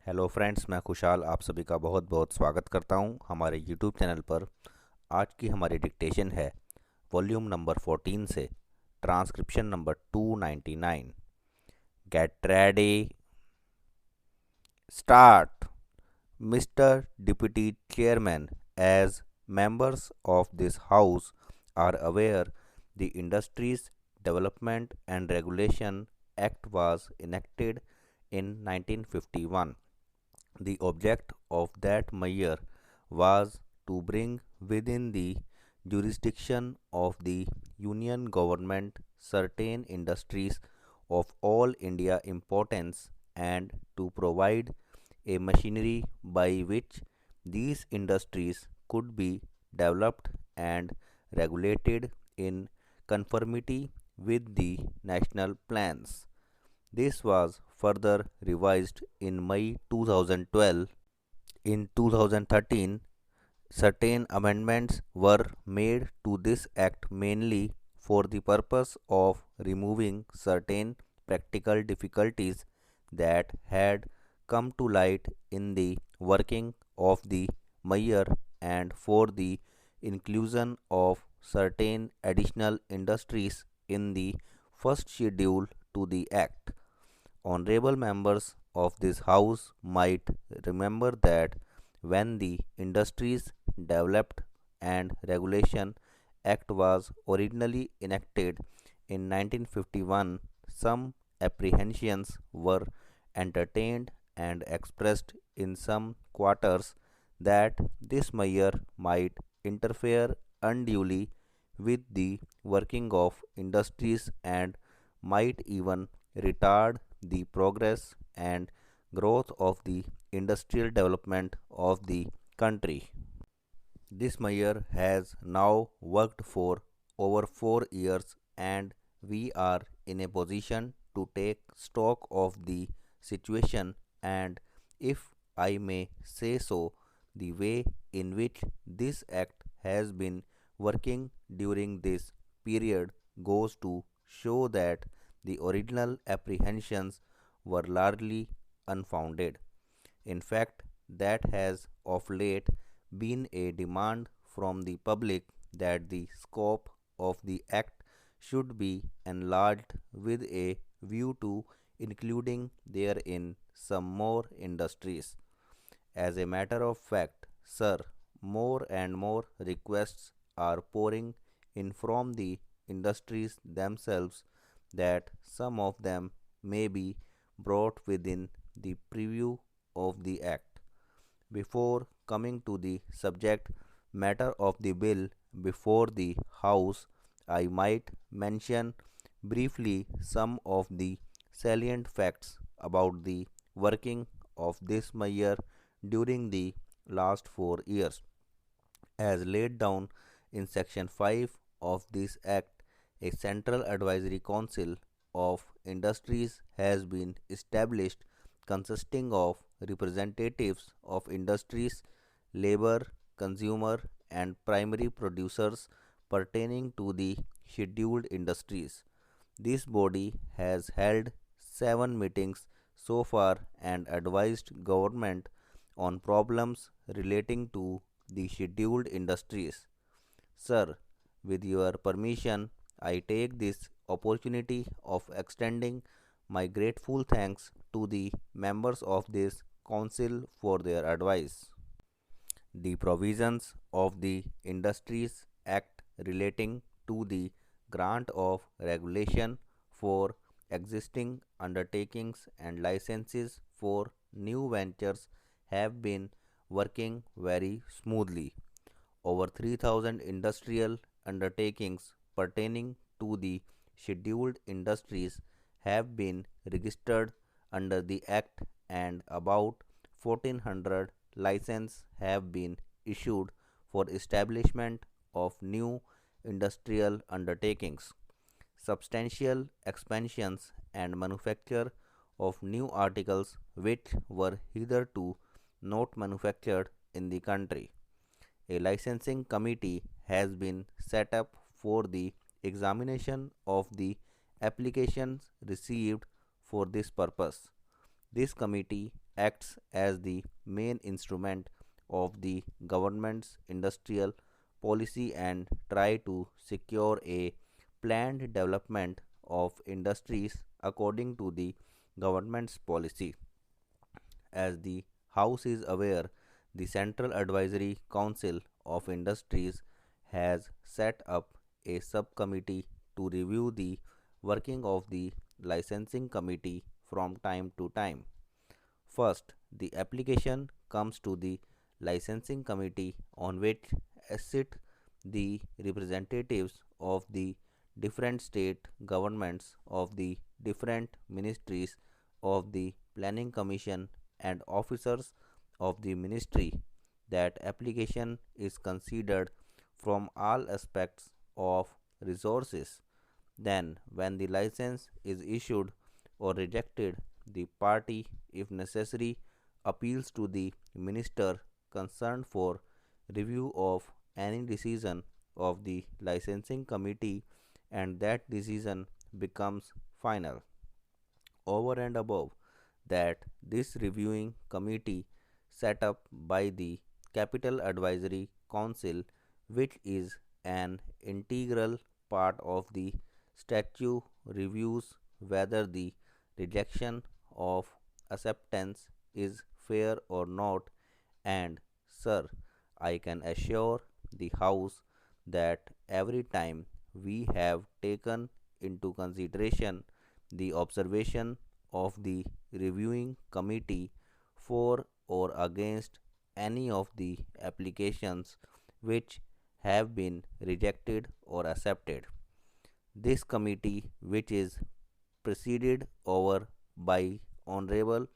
Hello friends, मैं खुशहाल आप सभी का बहुत बहुत स्वागत करता हूं हमारे यूट्यूब चैनल पर। आज की हमारी डिक्टेशन है वॉल्यूम नंबर 14 से transcription number 299। Get ready, start. Mr. Deputy Chairman, as members of this House are aware, the Industries Development and Regulation Act was enacted in 1951. The object of that measure was to bring within the jurisdiction of the Union government certain industries of all India importance and to provide a machinery by which these industries could be developed and regulated in conformity with the national plans. This was further revised in May 2012. In 2013, certain amendments were made to this act mainly for the purpose of removing certain practical difficulties that had come to light in the working of the measure and for the inclusion of certain additional industries in the first schedule to the act. Honorable members of this House might remember that when the Industries Developed and Regulation Act was originally enacted in 1951, some apprehensions were entertained and expressed in some quarters that this measure might interfere unduly with the working of industries and might even retard the progress and growth of the industrial development of the country. This measure has now worked for over 4 years, and we are in a position to take stock of the situation and, if I may say so, the way in which this act has been working during this period goes to show that the original apprehensions were largely unfounded. In fact, that has of late been a demand from the public that the scope of the Act should be enlarged with a view to including therein some more industries. As a matter of fact, sir, more and more requests are pouring in from the industries themselves that some of them may be brought within the preview of the Act. Before coming to the subject matter of the bill before the House, I might mention briefly some of the salient facts about the working of this measure during the last 4 years. As laid down in Section 5 of this Act, a Central Advisory Council of Industries has been established consisting of representatives of industries, labor, consumer, and primary producers pertaining to the scheduled industries. This body has held 7 meetings so far and advised government on problems relating to the scheduled industries. Sir, with your permission, I take this opportunity of extending my grateful thanks to the members of this council for their advice. The provisions of the Industries Act relating to the grant of regulation for existing undertakings and licenses for new ventures have been working very smoothly. Over 3,000 industrial undertakings pertaining to the scheduled industries have been registered under the Act, and about 1,400 licenses have been issued for establishment of new industrial undertakings. Substantial expansions and manufacture of new articles which were hitherto not manufactured in the country. A licensing committee has been set up for the examination of the applications received for this purpose. This committee acts as the main instrument of the government's industrial policy and try to secure a planned development of industries according to the government's policy. As the House is aware, the Central Advisory Council of Industries has set up a subcommittee to review the working of the licensing committee from time to time. First, the application comes to the licensing committee on which sit the representatives of the different state governments of the different ministries of the planning commission and officers of the ministry. That application is considered from all aspects of resources. Then, when the license is issued or rejected, the party, if necessary, appeals to the minister concerned for review of any decision of the licensing committee, and that decision becomes final. Over and above that, this reviewing committee set up by the Capital Advisory Council, which is an integral part of the statute, reviews whether the rejection of acceptance is fair or not. And, sir, I can assure the House that every time we have taken into consideration the observation of the reviewing committee for or against any of the applications which have been rejected or accepted. This committee, which is presided over by Honorable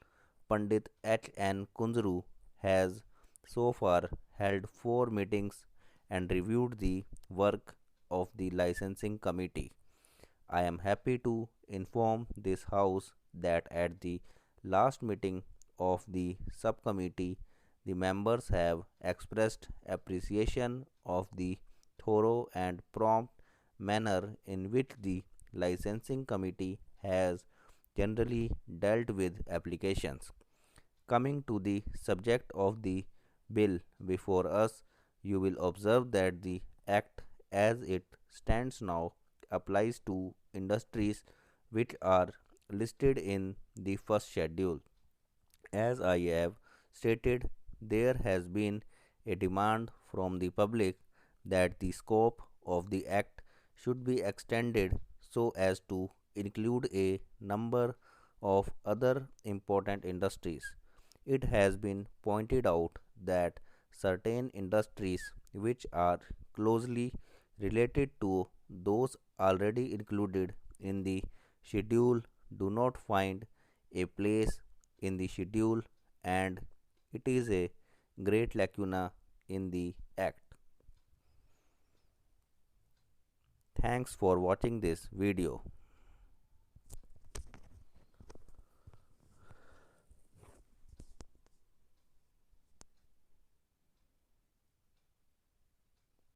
Pandit H.N. Kunzru, has so far held 4 meetings and reviewed the work of the licensing committee. I am happy to inform this House that at the last meeting of the subcommittee, the members have expressed appreciation of the thorough and prompt manner in which the licensing committee has generally dealt with applications. Coming to the subject of the bill before us, you will observe that the Act as it stands now applies to industries which are listed in the first schedule. As I have stated, there has been a demand from the public that the scope of the Act should be extended so as to include a number of other important industries. It has been pointed out that certain industries which are closely related to those already included in the schedule do not find a place in the schedule, and it is a great lacuna in the Act. Thanks for watching this video.